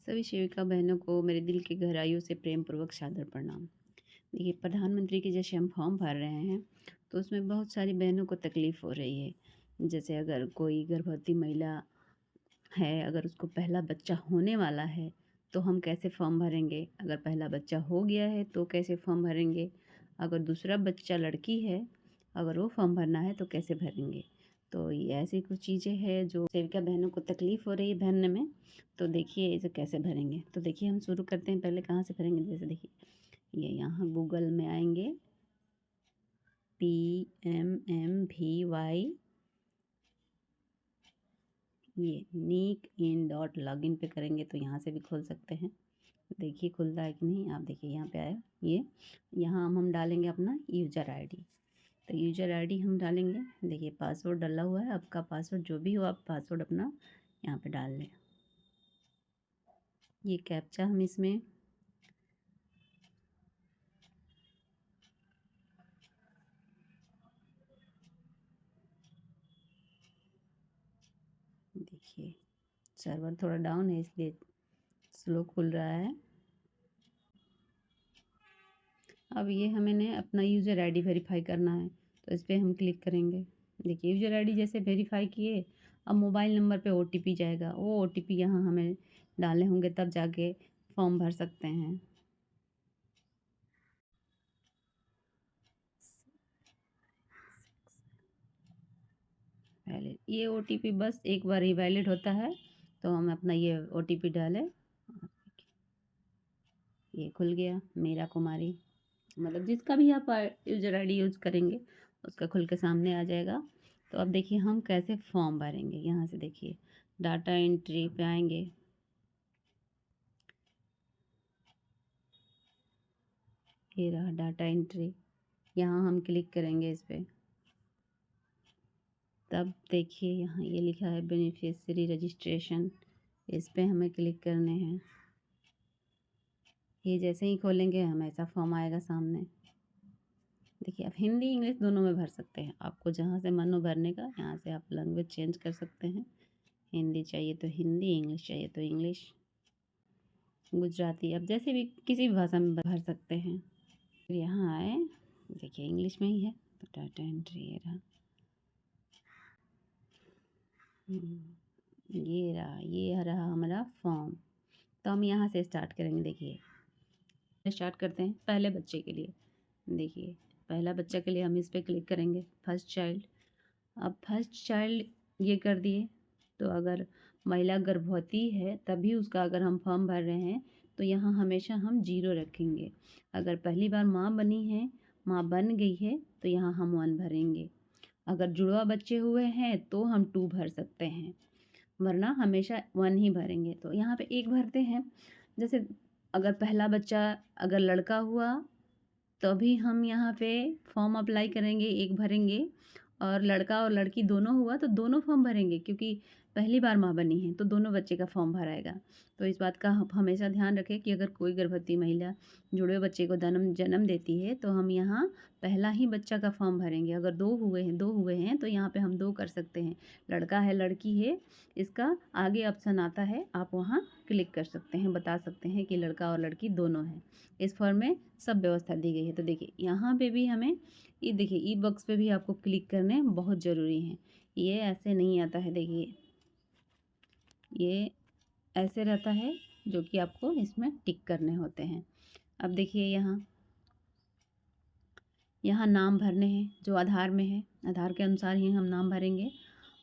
सभी सेविका बहनों को मेरे दिल की गहराइयों से प्रेम पूर्वक सादर प्रणाम। देखिए, प्रधानमंत्री की जैसे हम फॉर्म भर रहे हैं तो उसमें बहुत सारी बहनों को तकलीफ़ हो रही है। जैसे अगर कोई गर्भवती महिला है, अगर उसको पहला बच्चा होने वाला है तो हम कैसे फॉर्म भरेंगे? अगर पहला बच्चा हो गया है तो कैसे फॉर्म भरेंगे? अगर दूसरा बच्चा लड़की है, अगर वो फॉर्म भरना है तो कैसे भरेंगे? तो ये ऐसी कुछ चीज़ें हैं जो सेविका बहनों को तकलीफ़ हो रही है भरने में। तो देखिए इसे कैसे भरेंगे? तो देखिए हम शुरू करते हैं, पहले कहाँ से भरेंगे? जैसे देखिए ये यहाँ गूगल में आएँगे, PMMVY, ये नीक इन डॉट लॉगिन पे करेंगे तो यहाँ से भी खोल सकते हैं। देखिए खुलता है कि नहीं। आप देखिए यहाँ पे आया ये, यहाँ हम डालेंगे अपना यूज़र आईडी। तो यूज़र आईडी हम डालेंगे। देखिए पासवर्ड डाला हुआ है, आपका पासवर्ड जो भी हो आप पासवर्ड अपना यहाँ पे डाल लें। ये कैप्चा हम इसमें देखिए, सर्वर थोड़ा डाउन है इसलिए स्लो खुल रहा है। अब ये हमें ने अपना यूज़र आईडी वेरीफाई करना है तो इस पर हम क्लिक करेंगे। देखिए यूज़र आईडी जैसे वेरीफाई किए, अब मोबाइल नंबर पे ओटीपी जाएगा। वो ओटीपी यहाँ हमें डालने होंगे तब जाके फॉर्म भर सकते हैं। वैलिड, ये ओटीपी बस एक बार ही वैलिड होता है तो हम अपना ये ओटीपी डालें। ये खुल गया, मीरा कुमारी, मतलब जिसका भी आप यूज़र आईडी यूज़ करेंगे उसका खुल के सामने आ जाएगा। तो अब देखिए हम कैसे फॉर्म भरेंगे। यहाँ से देखिए डाटा एंट्री पे आएंगे। ये रहा डाटा एंट्री, यहाँ हम क्लिक करेंगे इस पर। तब देखिए यहाँ ये लिखा है बेनिफिशियरी रजिस्ट्रेशन, इस पर हमें क्लिक करने हैं। ये जैसे ही खोलेंगे हमें ऐसा फॉर्म आएगा सामने। देखिए आप हिंदी इंग्लिश दोनों में भर सकते हैं, आपको जहाँ से मन हो भरने का। यहाँ से आप लैंग्वेज चेंज कर सकते हैं, हिंदी चाहिए तो हिंदी, इंग्लिश चाहिए तो इंग्लिश, गुजराती, अब जैसे भी किसी भी भाषा में भर सकते हैं। फिर यहाँ आए, देखिए इंग्लिश में ही है तो डाटा एंट्री ये रहा। ये रहा हमारा फॉर्म। तो हम यहाँ से स्टार्ट करेंगे। देखिए स्टार्ट करते हैं पहले बच्चे के लिए। देखिए पहला बच्चा के लिए हम इस पर क्लिक करेंगे, फर्स्ट चाइल्ड। अब फर्स्ट चाइल्ड ये कर दिए तो अगर महिला गर्भवती है तभी उसका अगर हम फॉर्म भर रहे हैं तो यहाँ हमेशा हम 0 रखेंगे। अगर पहली बार माँ बनी है, माँ बन गई है तो यहाँ हम 1 भरेंगे। अगर जुड़वा बच्चे हुए हैं तो हम 2 भर सकते हैं, वरना हमेशा 1 ही भरेंगे। तो यहाँ पे 1 भरते हैं। जैसे अगर पहला बच्चा अगर लड़का हुआ तभी हम यहाँ पे फॉर्म अप्लाई करेंगे, 1 भरेंगे। और लड़का और लड़की दोनों हुआ तो दोनों फॉर्म भरेंगे, क्योंकि पहली बार माँ बनी है तो दोनों बच्चे का फॉर्म भराएगा। तो इस बात का हमेशा ध्यान रखें कि अगर कोई गर्भवती महिला जुड़े हुए बच्चे को जन्म देती है तो हम यहाँ पहला ही बच्चा का फॉर्म भरेंगे। अगर 2 हुए हैं तो यहाँ पे हम 2 कर सकते हैं। लड़का है लड़की है, इसका आगे ऑप्शन आता है, आप वहाँ क्लिक कर सकते हैं, बता सकते हैं कि लड़का और लड़की दोनों हैं। इस फॉर्म में सब व्यवस्था दी गई है। तो देखिए यहाँ पे भी हमें ये देखिए ई बॉक्स पे भी आपको क्लिक करने बहुत ज़रूरी हैं। ये ऐसे नहीं आता है, देखिए ये ऐसे रहता है जो कि आपको इसमें टिक करने होते हैं। अब देखिए यहाँ नाम भरने हैं जो आधार में है, आधार के अनुसार ही हम नाम भरेंगे।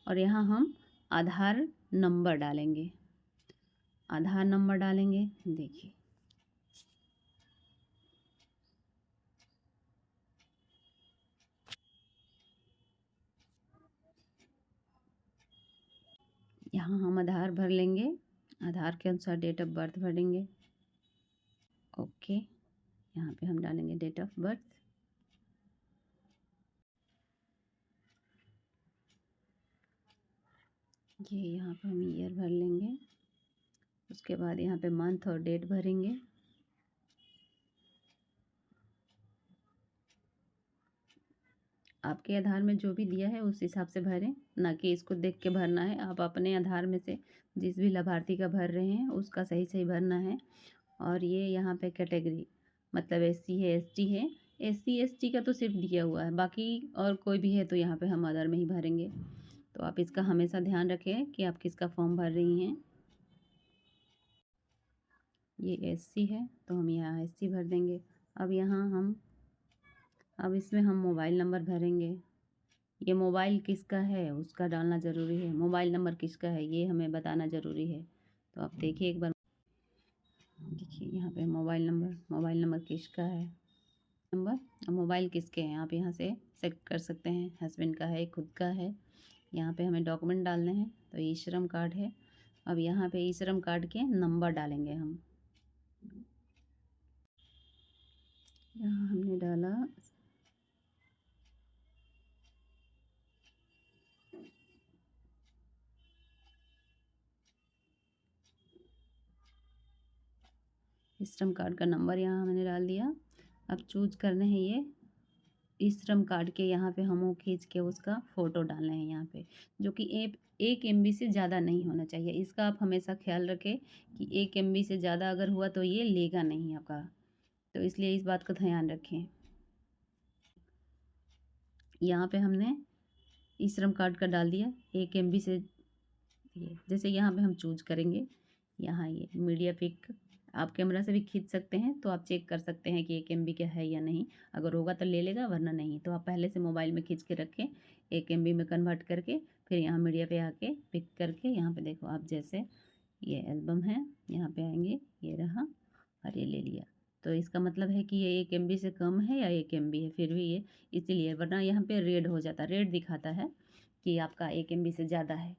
और यहाँ हम आधार नंबर डालेंगे, आधार नंबर डालेंगे। देखिए यहाँ हम आधार भर लेंगे, आधार के अनुसार डेट ऑफ बर्थ भरेंगे। ओके, यहाँ पे हम डालेंगे डेट ऑफ बर्थ। ये यहाँ पे हम ईयर भर लेंगे। उसके बाद यहाँ पे मंथ और डेट भरेंगे। आपके आधार में जो भी दिया है उस हिसाब से भरें, ना कि इसको देख के भरना है। आप अपने आधार में से जिस भी लाभार्थी का भर रहे हैं उसका सही सही भरना है। और ये यहाँ पे कैटेगरी मतलब एससी है, एसटी है। एससी एसटी का तो सिर्फ दिया हुआ है, बाकी और कोई भी है तो यहाँ पे हम अदर में ही भरेंगे। तो आप इसका हमेशा ध्यान रखें कि आप किसका फॉर्म भर रही हैं। ये एससी है तो हम यहाँ एससी भर देंगे। अब इसमें हम मोबाइल नंबर भरेंगे। ये मोबाइल किसका है उसका डालना ज़रूरी है। मोबाइल नंबर किसका है ये हमें बताना ज़रूरी है। तो आप देखिए एक बार, देखिए यहाँ पे मोबाइल नंबर किसका है। मोबाइल किसके हैं आप यहाँ से सेलेक्ट कर सकते हैं। हस्बैंड का है, खुद का है। यहाँ पे हमें डॉक्यूमेंट डालने हैं तो ई श्रम कार्ड है। अब यहाँ पे ई श्रम कार्ड के नंबर डालेंगे हम। यहाँ हमने डाला ई श्रम कार्ड का नंबर, यहाँ मैंने डाल दिया। अब चूज करने हैं ये ई श्रम कार्ड के, यहाँ पे हम खींच के उसका फ़ोटो डालना है यहाँ पे, जो कि 1 MB से ज़्यादा नहीं होना चाहिए। इसका आप हमेशा ख्याल रखें कि 1 MB से ज़्यादा अगर हुआ तो ये लेगा नहीं आपका, तो इसलिए इस बात का ध्यान रखें। यहाँ पे हमने ई श्रम कार्ड का डाल दिया 1 MB से। जैसे यहाँ पे हम चूज करेंगे, यहाँ ये मीडिया पिक आप कैमरा से भी खींच सकते हैं, तो आप चेक कर सकते हैं कि 1 MB का है या नहीं। अगर होगा तो ले लेगा, वरना नहीं। तो आप पहले से मोबाइल में खींच के रखें 1 MB में कन्वर्ट करके, फिर यहाँ मीडिया पे आके पिक करके यहाँ पे देखो आप, जैसे ये एल्बम है, यहाँ पे आएंगे, ये रहा और ये ले लिया। तो इसका मतलब है कि ये 1 MB से कम है या 1 MB है, फिर भी ये इसीलिए, वरना यहाँ पे रेड हो जाता, रेड दिखाता है कि आपका 1 MB से ज़्यादा है।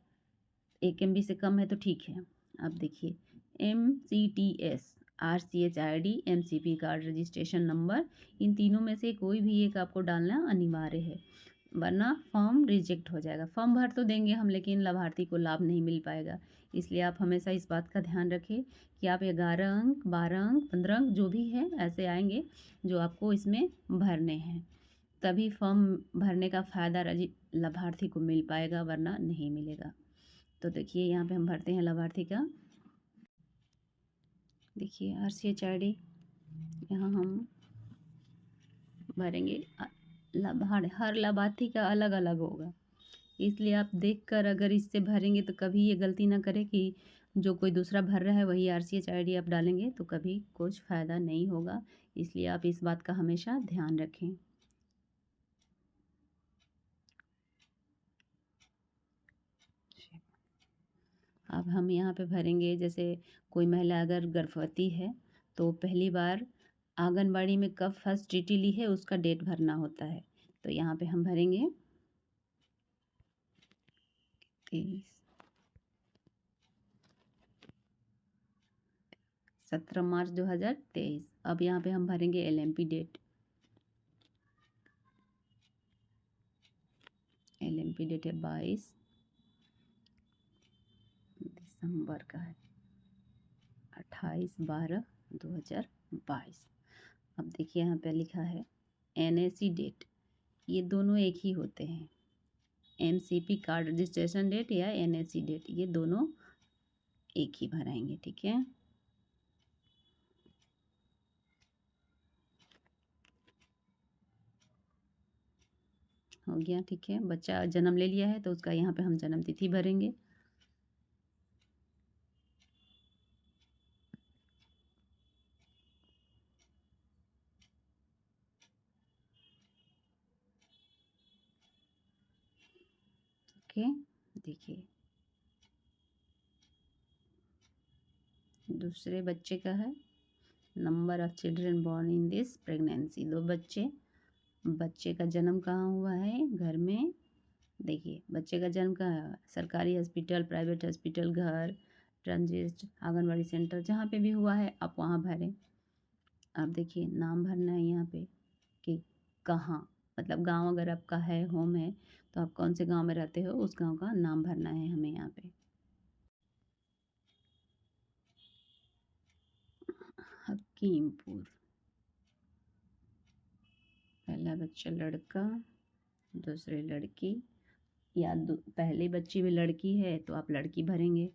1 MB से कम है तो ठीक है। अब देखिए MCTS, RCHID, MCP card registration number, इन तीनों में से कोई भी एक आपको डालना अनिवार्य है, वरना फॉर्म रिजेक्ट हो जाएगा। फॉर्म भर तो देंगे हम, लेकिन लाभार्थी को लाभ नहीं मिल पाएगा। इसलिए आप हमेशा इस बात का ध्यान रखें कि आप 11 अंक, 12 अंक, 15 अंक जो भी है ऐसे आएंगे जो आपको इसमें भरने हैं, तभी फॉर्म भरने का फ़ायदा लाभार्थी को मिल पाएगा, वरना नहीं मिलेगा। तो देखिए यहाँ पे हम भरते हैं लाभार्थी का। देखिए RCHID यहाँ हम भरेंगे। हर लाभार्थी का अलग अलग होगा, इसलिए आप देखकर अगर इससे भरेंगे तो कभी ये गलती ना करें कि जो कोई दूसरा भर रहा है वही RCHID आप डालेंगे, तो कभी कुछ फ़ायदा नहीं होगा। इसलिए आप इस बात का हमेशा ध्यान रखें। अब हम यहाँ पे भरेंगे, जैसे कोई महिला अगर गर्भवती है तो पहली बार आंगनबाड़ी में कब फर्स्ट टीटी ली है उसका डेट भरना होता है। तो यहाँ पे हम भरेंगे 17 मार्च 2023। अब यहाँ पे हम भरेंगे LMP डेट। LMP डेट है 22 दिसंबर का है, 28/12/2022। अब देखिए यहाँ पे लिखा है NAC डेट, ये दोनों एक ही होते हैं। MCP कार्ड रजिस्ट्रेशन डेट या NAC डेट, ये दोनों एक ही भराएंगे, ठीक है। हो गया, ठीक है। बच्चा जन्म ले लिया है तो उसका यहाँ पे हम जन्म तिथि भरेंगे। ओके, देखिए दूसरे बच्चे का है number of children born in this pregnancy, 2 बच्चे का जन्म कहाँ हुआ है, घर में। देखिए बच्चे का जन्म कहाँ है, सरकारी हॉस्पिटल, प्राइवेट हॉस्पिटल, घर, ट्रांजिस्ट, आंगनबाड़ी सेंटर, जहाँ पे भी हुआ है आप वहाँ भरें। आप देखिए नाम भरना है यहाँ पे कि कहाँ, मतलब गांव अगर आपका है, होम है, तो आप कौन से गांव में रहते हो उस गांव का नाम भरना है हमें यहाँ पे। हकीमपुर, पहला बच्चा लड़का, दूसरी लड़की, या पहली बच्ची भी लड़की है तो आप लड़की भरेंगे,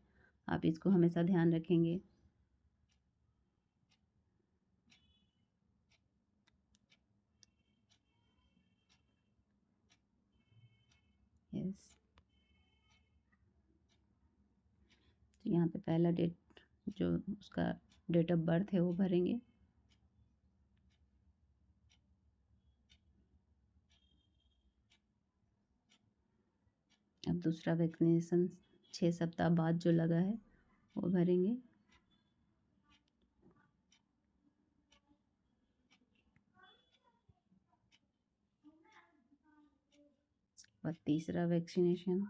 आप इसको हमेशा ध्यान रखेंगे। यस, तो यहाँ पे पहला डेट, जो उसका डेट ऑफ बर्थ है वो भरेंगे। अब दूसरा वैक्सीनेशन 6 सप्ताह बाद जो लगा है वो भरेंगे। और तीसरा वैक्सीनेशन,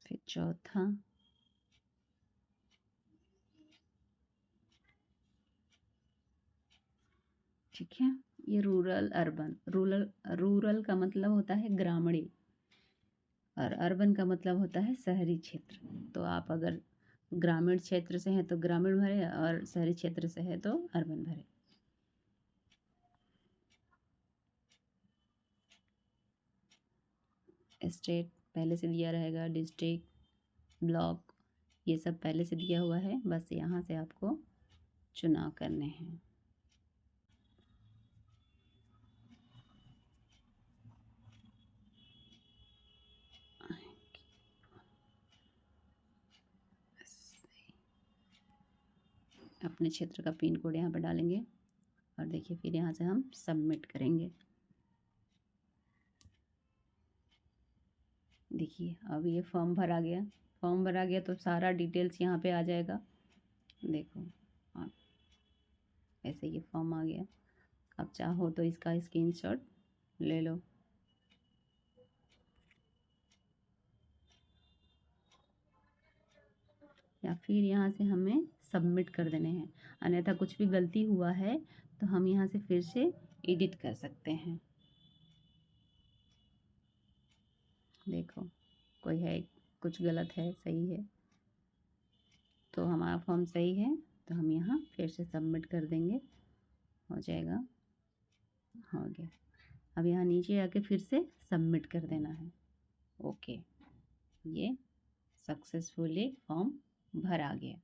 फिर चौथा, ठीक है। ये रूरल अर्बन, रूरल का मतलब होता है ग्रामीण और अर्बन का मतलब होता है शहरी क्षेत्र। तो आप अगर ग्रामीण क्षेत्र से हैं तो ग्रामीण भरे और शहरी क्षेत्र से है तो अर्बन भरे। स्टेट पहले से दिया रहेगा, डिस्ट्रिक्ट, ब्लॉक, ये सब पहले से दिया हुआ है, बस यहाँ से आपको चुनाव करने हैं। अपने क्षेत्र का पिन कोड यहाँ पर डालेंगे और देखिए फिर यहाँ से हम सबमिट करेंगे। देखिए अब ये फॉर्म भरा गया, फॉर्म भरा गया तो सारा डिटेल्स यहाँ पे आ जाएगा। देखो आप, ऐसे ये फॉर्म आ गया। अब चाहो तो इसका स्क्रीनशॉट ले लो। या फिर यहाँ से हमें सबमिट कर देने हैं, अन्यथा कुछ भी गलती हुआ है तो हम यहाँ से फिर से एडिट कर सकते हैं। देखो कोई है, कुछ गलत है, सही है, तो हमारा फॉर्म सही है तो हम यहाँ फिर से सबमिट कर देंगे, हो जाएगा, हो गया। अब यहाँ नीचे आके फिर से सबमिट कर देना है। ओके, ये सक्सेसफुली फॉर्म भरा गया।